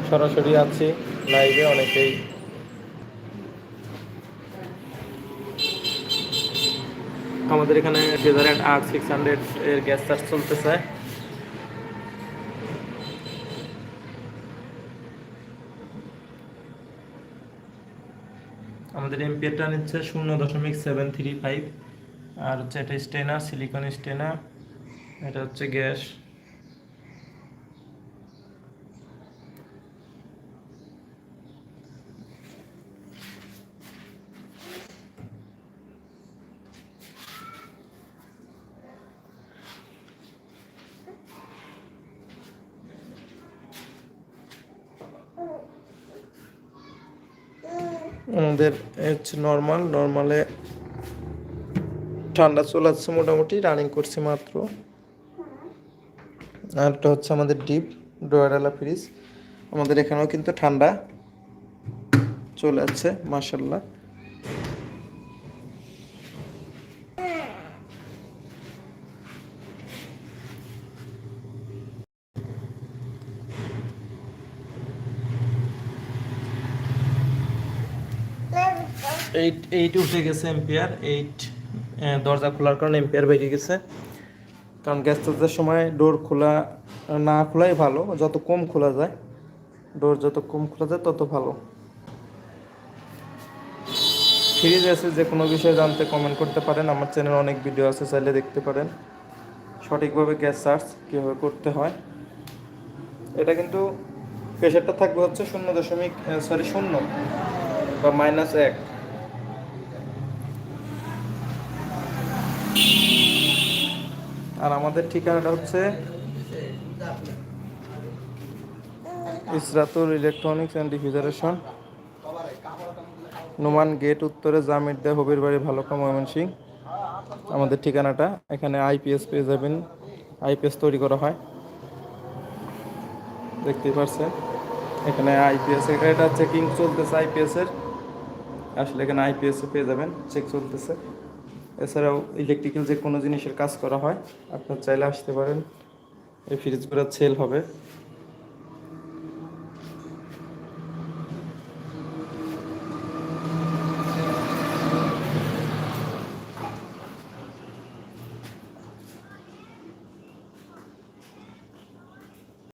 সরাসরি আছি লাইভে। অনেকেই আমাদের এখানে R600 এর গ্যাস চার্জ চলতেছে। আমাদের এম্পিয়ারটা নিচ্ছে 0.735। আর হচ্ছে এটা স্টেনার, সিলিকন স্টেনার। এটা হচ্ছে গ্যাস। আমাদের হচ্ছে নর্মালে ঠান্ডা চলে মোটামুটি, রানিং করছি মাত্র। আর এটা হচ্ছে আমাদের ডিপ ডোয়ারওয়ালা ফ্রিজ। আমাদের এখানেও কিন্তু ঠান্ডা চলে যাচ্ছে মাশাআল্লাহ। এইট উঠে গেছে এম্পিয়ার। দরজা খোলার কারণে এম্পিয়ার বেড়ে গেছে। কারণ গ্যাস চার্জের সময় ডোর খোলা না খোলাই ভালো, যত কম খোলা যায় ডোর, যত কম খোলা যায় তত ভালো। ফ্রিজ আছে, যে কোনো বিষয়ে জানতে কমেন্ট করতে পারেন। আমার চ্যানেলে অনেক ভিডিও আছে, চাইলে দেখতে পারেন সঠিকভাবে গ্যাস চার্জ কীভাবে করতে হয়। এটা কিন্তু প্রেশারটা থাকবে হচ্ছে 0 বা -1। আর আমাদের ঠিকানাটা হচ্ছে Isratul electronics and refrigeration, Noman gate উত্তরে, জামিরদা হবির বাড়ি, ভালুকা, ময়মনসিংহ। আমাদের ঠিকানাটা এখানে আইপিএস পেয়ে যাবেন। আইপিএস তৈরি করা হয়, দেখতেই পাচ্ছেন এখানে আইপিএস। এটা চেকিং চলতেছে আইপিএসের। আসলে এখানে আইপিএস পেয়ে যাবেন, চেক চলতেছে। এছাড়াও ইলেকট্রিক্যাল যে কোনো জিনিসের কাজ করা হয়, আপনার চাইলে আসতে পারেন। এই ফ্রিজগুলো সেল হবে।